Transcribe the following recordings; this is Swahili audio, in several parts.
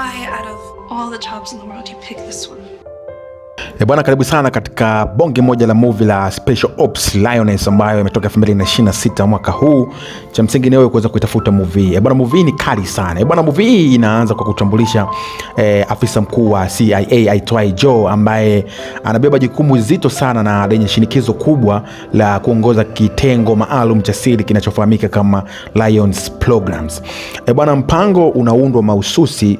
Why out of all the jobs in the world you pick this one? Bwana, karibu sana katika bonge moja la movie la Special Ops Lioness ambayo imetoka 2026 mwaka huu. Cha msingi ni wewe kuweza kuitafuta movie. Bwana, movie ni kali sana. Bwana, movie hii inaanza kwa kutambulisha afisa mkuu wa CIA aitwaye Joe, ambaye anabeba jukumu zito sana na lenye shinikizo kubwa la kuongoza kitengo maalum cha siri kinachofahamika kama Lions Programs. Bwana, mpango unaundwa mahususi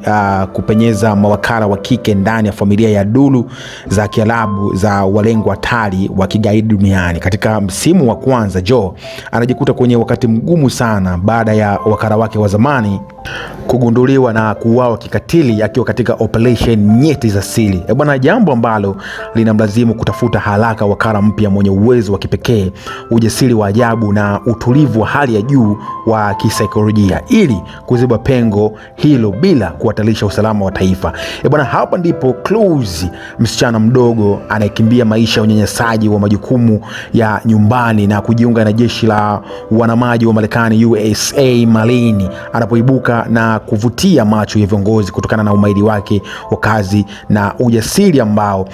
kupenyeza mawakala wa kike ndani ya familia ya Dulu za Kiarabu za walengo hatari wa kigaidi duniani. Katika msimu wa kwanza, Joe anajikuta kwenye wakati mgumu sana baada ya wakala wake wa zamani kugunduliwa na kuuawa kikatili akiwa katika operation nyeti za siri. Bwana, jambo ambalo linamlazimu kutafuta haraka wakala mpya mwenye uwezo wa kipekee, ujasiri wa ajabu na utulivu wa hali ya juu wa kisaikolojia ili kuziba pengo hilo bila kuhatarisha usalama wa taifa. Bwana, hapa ndipo Cruz, msichana mdogo anayekimbia maisha ya unyanyasaji wa majukumu ya nyumbani na kujiunga na jeshi la wanamaji wa Marekani USA Marine, anapoibuka na kuvutia macho ya viongozi kutokana na umahiri wake wa kazi na ujasiri ambao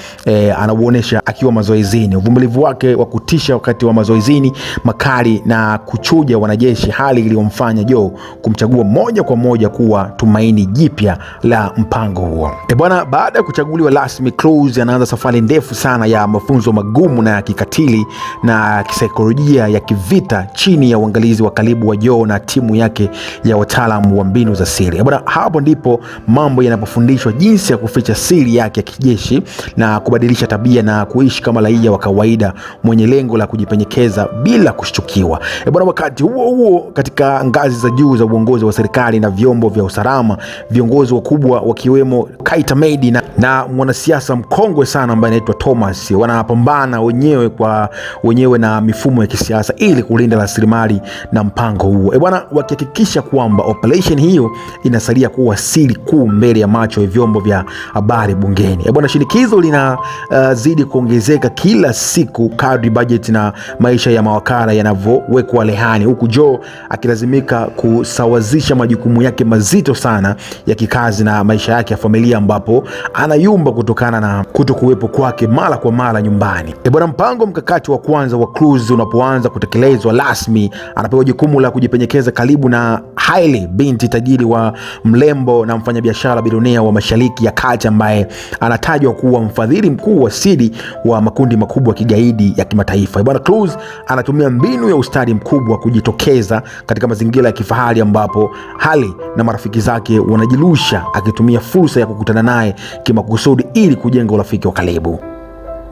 anauonesha akiwa mazoezini. Uvumilivu wake wa kutisha wakati wa mazoezini makali na kuchuja wanajeshi, hali iliyomfanya Joe kumchagua moja kwa moja kuwa tumaini jipya la mpango huo. Bwana, baada ya kuchaguliwa rasmi, Cruz anaanza safari ndefu sana ya mafunzo magumu na ya kikatili na kisaikolojia ya kivita chini ya uangalizi wa karibu wa Joe na timu yake ya wataalamu wa mbinu za siri. Bwana, hapo ndipo mambo yanapofundishwa jinsi ya kuficha siri yake ya kijeshi na kubadilisha tabia na kuishi kama raia wa kawaida mwenye lengo la kujipenyekeza bila kushtukiwa. Bwana, wakati huo katika ngazi za juu za uongozi wa serikali na vyombo vya usalama, viongozi wakubwa wakiwemo Kaita Meidi na mwanasiasa mkongwe sana ambaye anaitwa Thomas wanapambana wenyewe kwa wenyewe na mifumo ya kisiasa ili kulinda rasilimali na mpango huo. Bwana, wakihakikisha kwamba operation hiyo inasalia kuwa siri kuu mbele ya macho ya vyombo vya habari bungeni. Bwana, shinikizo linazidi kuongezeka kila siku kadri budget na maisha ya mawakala yanavyowekwa rehani, huku Joe akilazimika kusawazisha majukumu yake mazito sana ya kikazi na maisha yake ya familia, ambapo anayumba kutokana na kutokuwepo kwake mara kwa mara nyumbani. Bwana, mpango mkakati wa kwanza wa Cruz unapoanza kutekelezwa rasmi, anapewa jukumu la kujipenyekeza karibu na Hailey, binti tajiri wa mlembo na mfanyabiashara bilionea wa Mashariki ya Kati, ambaye anatajwa kuwa mfadhili mkuu wa siri wa makundi makubwa ya kigaidi ya kimataifa. Bwana, Cruz anatumia mbinu ya ustadi mkubwa kujitokeza katika mazingira ya kifahari, ambapo Hailey na marafiki zake wanajirusha, akitumia fursa ya kukutana naye kimakusudi ili kujenga urafiki wa karibu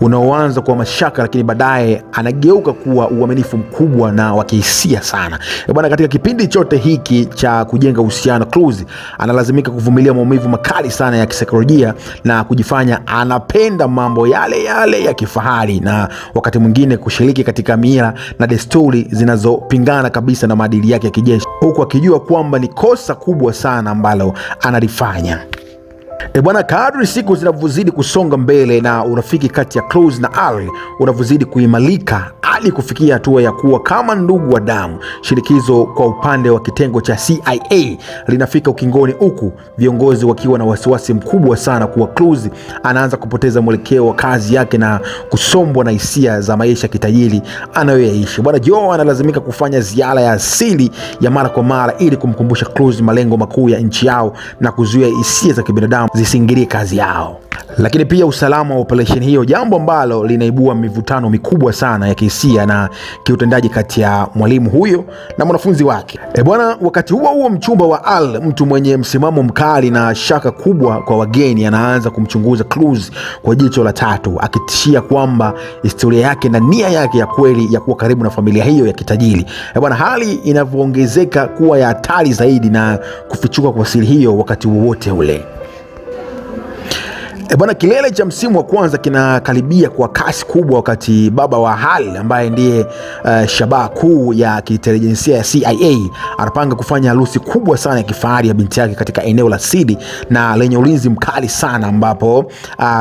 unaoanza kwa mashaka, lakini baadaye anageuka kuwa uaminifu mkubwa na wa kihisia sana. Bwana, katika kipindi chote hiki cha kujenga uhusiano, Cruz analazimika kuvumilia maumivu makali sana ya kisaikolojia na kujifanya anapenda mambo yale yale ya kifahari, na wakati mwingine kushiriki katika mila na desturi zinazopingana kabisa na maadili yake ya kijeshi, huku akijua kwamba ni kosa kubwa sana ambalo analifanya. Bwana, kadri siku zinavyozidi kusonga mbele na urafiki kati ya Cruz na Hailey unavyozidi kuimarika hadi kufikia hatua ya kuwa kama ndugu wa damu, shinikizo kwa upande wa kitengo cha CIA linafika ukingoni, huku viongozi wakiwa na wasiwasi mkubwa sana kuwa Cruz anaanza kupoteza mwelekeo wa kazi yake na kusombwa na hisia za maisha kitajiri anayoyaishi. Bwana, Joe analazimika kufanya ziara ya asili ya mara kwa mara ili kumkumbusha Cruz malengo makuu ya nchi yao na kuzuia hisia za kibinadamu zisingilie kazi yao, lakini pia usalama wa operation hiyo, jambo ambalo linaibua mivutano mikubwa sana ya kihisia na kiutendaji kati ya mwalimu huyo na mwanafunzi wake. Bwana, wakati huo mchumba wa Hailey, mtu mwenye msimamo mkali na shaka kubwa kwa wageni, anaanza kumchunguza Cruz kwa jicho la tatu, akitishia kwamba historia yake na nia yake ya kweli ya kuwa karibu na familia hiyo ya kitajiri. Bwana, hali inavyoongezeka kuwa ya hatari zaidi na kufichuka kwa siri hiyo wakati wowote ule. Bwana, kilele cha msimu wa kwanza kinakaribia kwa kasi kubwa, wakati baba wa Hal ambaye ndiye shabaha kuu ya kiintelijensia ya CIA anapanga kufanya harusi kubwa sana ya kifahari ya binti yake katika eneo la siri na lenye ulinzi mkali sana, ambapo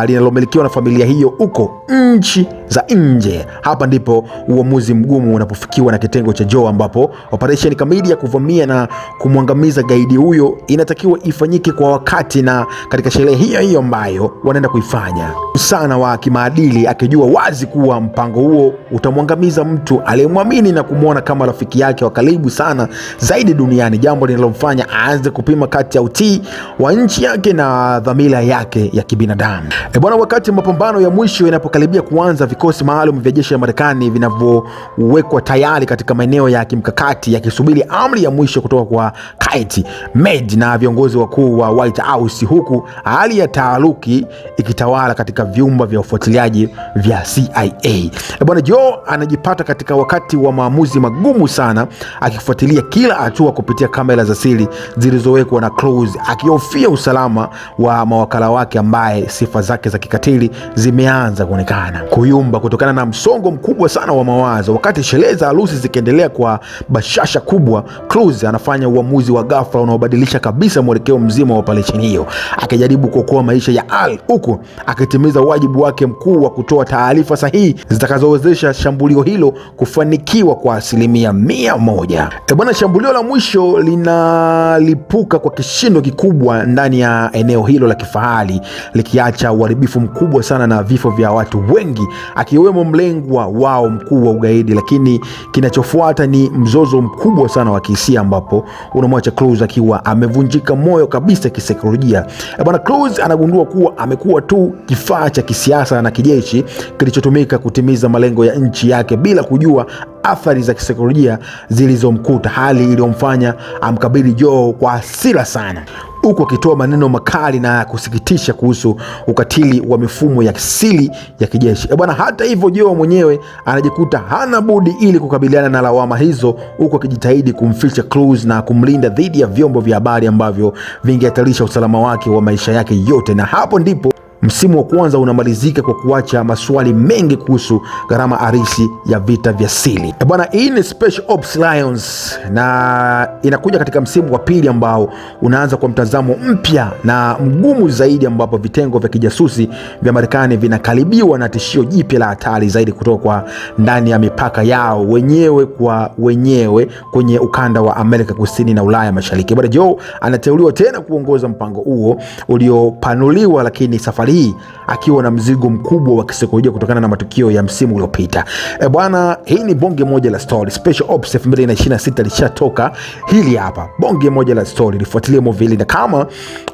linalomilikiwa na familia hiyo huko nchi za nje. Hapa ndipo uamuzi mgumu unapofikiwa na kitengo cha Joe, ambapo operation kamili ya kuvamia na kumwangamiza gaidi huyo inatakiwa ifanyike kwa wakati na katika sherehe hiyo hiyo ambayo wanaenda kuifanya. Sana wa kimaadili akijua wazi kuwa mpango huo utamwangamiza mtu aliyemwamini na kumwona kama rafiki yake wa karibu sana zaidi duniani, jambo linalomfanya aanze kupima kati ya utii wa nchi yake na dhamira yake ya kibinadamu. Bwana, wakati mapambano ya mwisho yanapokaribia kuanza, vikosi maalum vya jeshi la Marekani vinavyowekwa tayari katika maeneo ya kimkakati yakisubiri amri ya mwisho kutoka kwa Kate Mead na viongozi wakuu wa White House, huku hali ya taharuki ikitawala katika vyumba vya ufuatiliaji vya CIA. Bwana, Joe anajipata katika wakati wa maamuzi magumu sana, akifuatilia kila hatua kupitia kamera za siri zilizowekwa na Cruise, akihofia usalama wa mawakala wake ambaye sifa zake za kikatili zimeanza kuonekana kuyumba kutokana na msongo mkubwa sana wa mawazo. Wakati sherehe za harusi zikiendelea kwa bashasha kubwa, Cruise anafanya uamuzi wa ghafla unaobadilisha kabisa mwelekeo mzima wa operation hiyo, akijaribu kuokoa maisha ya Al huku akitimiza wajibu wake mkuu wa kutoa taarifa sahihi zitakazowezesha shambulio hilo kufanikiwa kwa 100%. Bwana, shambulio la mwisho linalipuka kwa kishindo kikubwa ndani ya eneo hilo la kifahari, likiacha uharibifu mkubwa sana na vifo vya watu wengi, akiwemo mlengwa wao mkuu wa ugaidi. Lakini kinachofuata ni mzozo mkubwa sana wa kihisia, ambapo unamwacha Cruise akiwa amevunjika moyo kabisa kisaikolojia. Bwana, Cruise anagundua kuwa amekuwa tu kifaa cha kisiasa na kijeshi kilichotumika kutimiza malengo ya nchi yake bila kujua athari za kisaikolojia zilizomkuta, hali iliyomfanya amkabili Joe kwa hasira sana, huku akitoa maneno makali na kusikitisha kuhusu ukatili wa mifumo ya siri ya kijeshi. Bwana, hata hivyo Joe mwenyewe anajikuta hana budi ili kukabiliana na lawama hizo, huku akijitahidi kumficha Cruise na kumlinda dhidi ya vyombo vya habari ambavyo vingehatarisha usalama wake wa maisha yake yote. Na hapo ndipo msimu wa kwanza unamalizika kwa kuacha maswali mengi kuhusu gharama halisi ya vita vya siri. Bwana, hii ni Special Ops Lions na inakuja katika msimu wa pili ambao unaanza kwa mtazamo mpya na mgumu zaidi, ambapo vitengo vya kijasusi vya Marekani vinakaribiwa na tishio jipya la hatari zaidi kutoka kwa ndani ya mipaka yao wenyewe kwa wenyewe kwenye ukanda wa Amerika Kusini na Ulaya Mashariki. Bwana, Joe anateuliwa tena kuongoza mpango huo uliopanuliwa, lakini safari hii akiwa na mzigo mkubwa wa kisaikolojia kutokana na matukio ya msimu uliopita. Bwana, hii ni bonge moja la story. Special Ops 2026 lishatoka, hili hapa bonge moja la story. Lifuatilie movie hili, na kama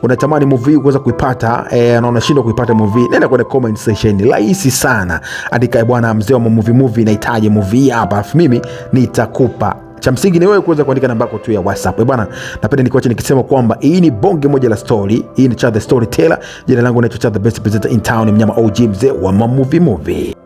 unatamani movie kuweza kuipata na unashindwa kuipata movie, nenda kwenye comment section, rahisi sana, andika bwana mzee wa movie nahitaji movie hapa, alafu mimi nitakupa. Cha msingi ni wewe kuweza kuandika namba yako tu ya WhatsApp. Bwana, napenda nikuache nikisema kwamba hii ni bonge moja la story. Hii ni Cha the Storyteller. Jina langu naitwa Cha the Best Presenter in Town, mnyama OG, mzee wa movie.